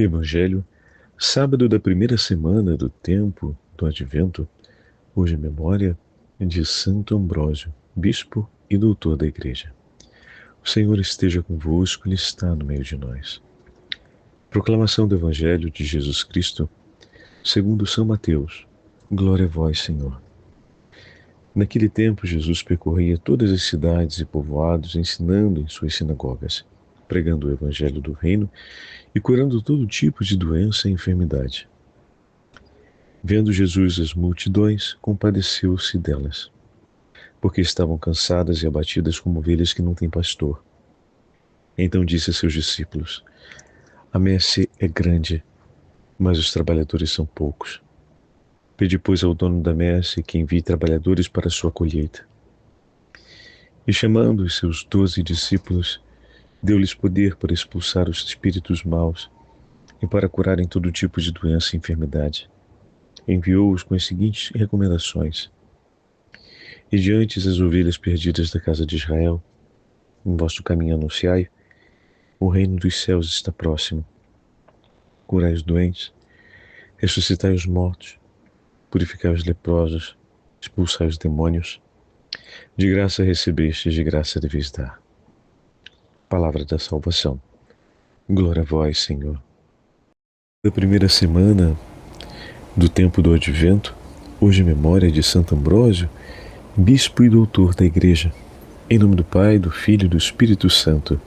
Evangelho, sábado da primeira semana do tempo do Advento, hoje é memória de Santo Ambrósio, bispo e doutor da Igreja. O Senhor esteja convosco, Ele está no meio de nós. Proclamação do Evangelho de Jesus Cristo, segundo São Mateus. Glória a vós, Senhor. Naquele tempo, Jesus percorria todas as cidades e povoados, ensinando em suas sinagogas, pregando o Evangelho do Reino e curando todo tipo de doença e enfermidade. Vendo Jesus as multidões, compadeceu-se delas, porque estavam cansadas e abatidas como ovelhas que não têm pastor. Então disse a seus discípulos: A messe é grande, mas os trabalhadores são poucos. Pedi, pois, ao dono da messe que envie trabalhadores para a sua colheita. E chamando os seus 12 discípulos, deu-lhes poder para expulsar os espíritos maus e para curarem todo tipo de doença e enfermidade. Enviou-os com as seguintes recomendações: E diante as ovelhas perdidas da casa de Israel, em vosso caminho anunciai, o reino dos céus está próximo. Curai os doentes, ressuscitai os mortos, purificai os leprosos, expulsai os demônios. De graça recebestes, de graça deveis dar. Palavra da salvação. Glória a vós, Senhor. Da primeira semana do tempo do Advento, hoje memória de Santo Ambrósio, bispo e doutor da Igreja. Em nome do Pai, do Filho e do Espírito Santo.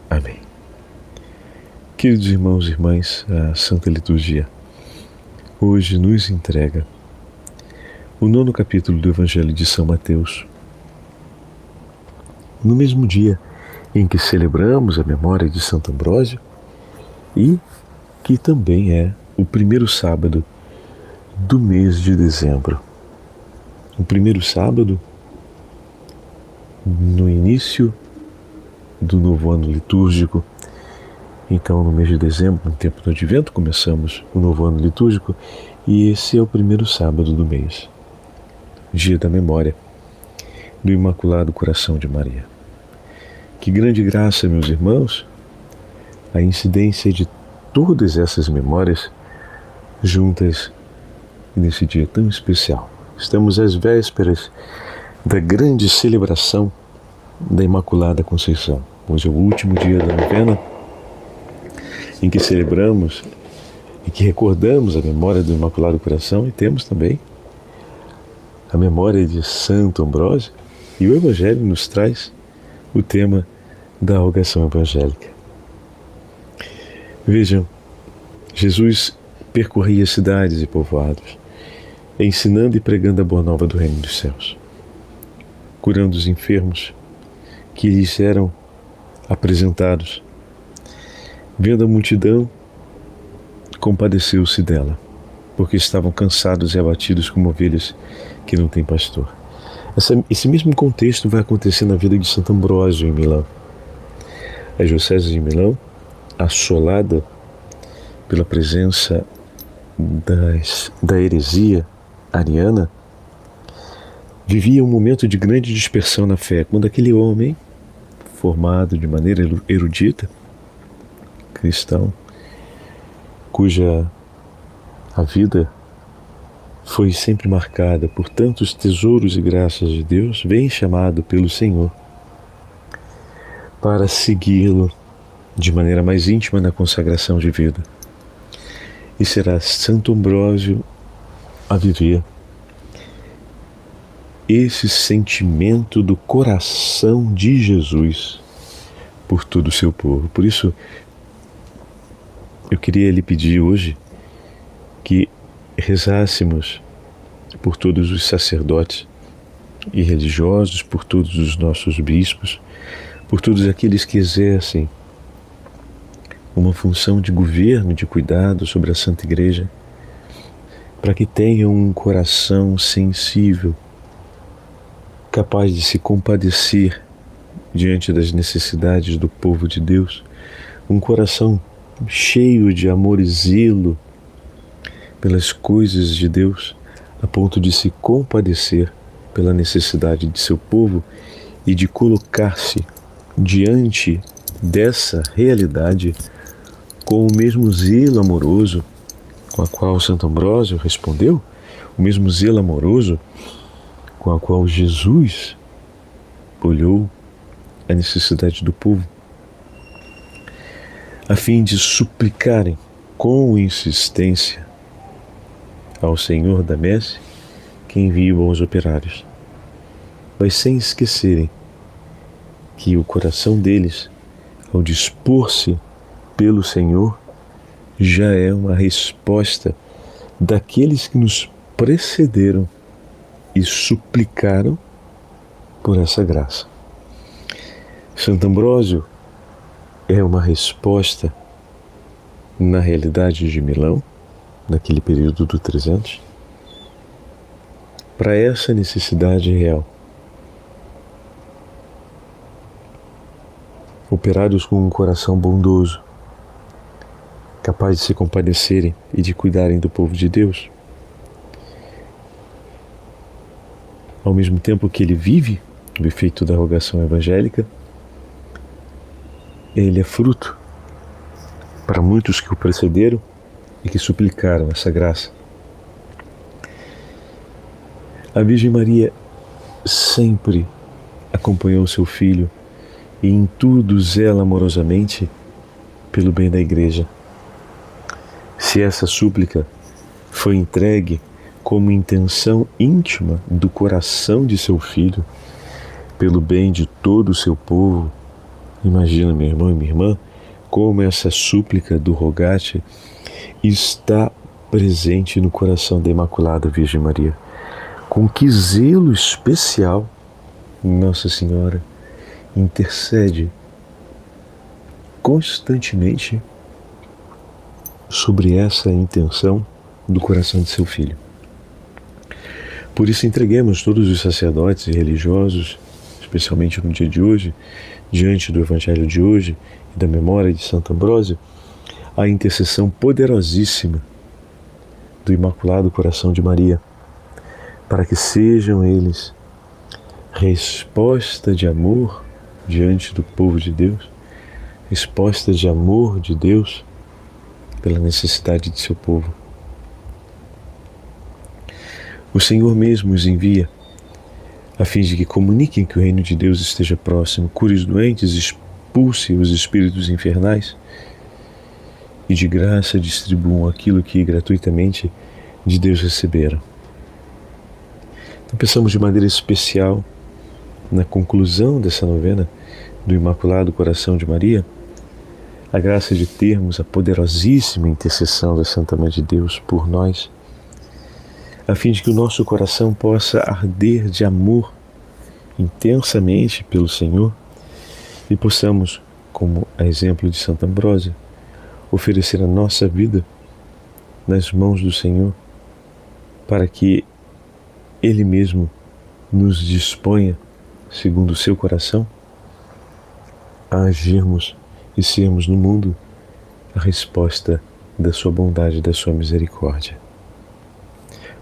Amém. Queridos irmãos e irmãs, a Santa Liturgia hoje nos entrega o 9º capítulo do Evangelho de São Mateus. No mesmo dia em que celebramos a memória de Santo Ambrósio e que também é o primeiro sábado do mês de dezembro. O primeiro sábado no início do novo ano litúrgico. Então, no mês de dezembro, no tempo do Advento, começamos o novo ano litúrgico e esse é o primeiro sábado do mês, dia da memória do Imaculado Coração de Maria. Que grande graça, meus irmãos, a incidência de todas essas memórias juntas nesse dia tão especial. Estamos às vésperas da grande celebração da Imaculada Conceição. Hoje é o último dia da novena em que celebramos e que recordamos a memória do Imaculado Coração e temos também a memória de Santo Ambrósio, e o Evangelho nos traz o tema da rogação evangélica. Vejam, Jesus percorria cidades e povoados, ensinando e pregando a boa nova do reino dos céus, curando os enfermos que lhes eram apresentados. Vendo a multidão, compadeceu-se dela, porque estavam cansados e abatidos como ovelhas que não têm pastor. Esse mesmo contexto vai acontecer na vida de Santo Ambrósio em Milão. A diocese de Milão, assolada pela presença da heresia ariana, vivia um momento de grande dispersão na fé, quando aquele homem, formado de maneira erudita, cristão, cuja a vida foi sempre marcada por tantos tesouros e graças de Deus, vem chamado pelo Senhor para segui-lo de maneira mais íntima na consagração de vida. E será Santo Ambrósio a viver esse sentimento do coração de Jesus por todo o seu povo. Por isso, eu queria lhe pedir hoje que rezássemos por todos os sacerdotes e religiosos, por todos os nossos bispos, por todos aqueles que exercem uma função de governo, de cuidado sobre a Santa Igreja, para que tenham um coração sensível, capaz de se compadecer diante das necessidades do povo de Deus, um coração cheio de amor e zelo pelas coisas de Deus, a ponto de se compadecer pela necessidade de seu povo e de colocar-se diante dessa realidade com o mesmo zelo amoroso com a qual Santo Ambrósio respondeu, o mesmo zelo amoroso com a qual Jesus olhou a necessidade do povo, a fim de suplicarem com insistência ao Senhor da Messe que envie bons operários, mas sem esquecerem que o coração deles, ao dispor-se pelo Senhor, já é uma resposta daqueles que nos precederam e suplicaram por essa graça. Santo Ambrósio é uma resposta, na realidade de Milão, naquele período do 300, para essa necessidade real. Operários com um coração bondoso, capaz de se compadecerem e de cuidarem do povo de Deus. Ao mesmo tempo que ele vive o efeito da rogação evangélica, ele é fruto para muitos que o precederam e que suplicaram essa graça. A Virgem Maria sempre acompanhou seu filho e em tudo zela amorosamente pelo bem da Igreja. Se essa súplica foi entregue como intenção íntima do coração de seu filho, pelo bem de todo o seu povo, imagina, meu irmão e minha irmã, como essa súplica do Rogate está presente no coração da Imaculada Virgem Maria. Com que zelo especial Nossa Senhora intercede constantemente sobre essa intenção do coração de seu filho. Por isso entreguemos todos os sacerdotes e religiosos, especialmente no dia de hoje, diante do Evangelho de hoje e da memória de Santo Ambrósio, a intercessão poderosíssima do Imaculado Coração de Maria, para que sejam eles resposta de amor diante do povo de Deus, resposta de amor de Deus pela necessidade de seu povo. O Senhor mesmo os envia a fim de que comuniquem que o reino de Deus esteja próximo, cure os doentes, expulse os espíritos infernais e de graça distribuam aquilo que gratuitamente de Deus receberam. Então pensamos de maneira especial na conclusão dessa novena do Imaculado Coração de Maria, a graça de termos a poderosíssima intercessão da Santa Mãe de Deus por nós, a fim de que o nosso coração possa arder de amor intensamente pelo Senhor e possamos, como a exemplo de Santo Ambrósio, oferecer a nossa vida nas mãos do Senhor, para que Ele mesmo nos disponha, segundo o seu coração, a agirmos e sermos no mundo a resposta da sua bondade e da sua misericórdia.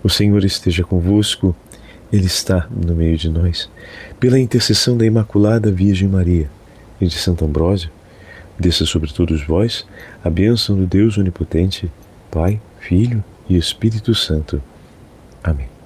O Senhor esteja convosco, Ele está no meio de nós. Pela intercessão da Imaculada Virgem Maria e de Santo Ambrósio, desça sobre todos vós a bênção do Deus Onipotente, Pai, Filho e Espírito Santo. Amém.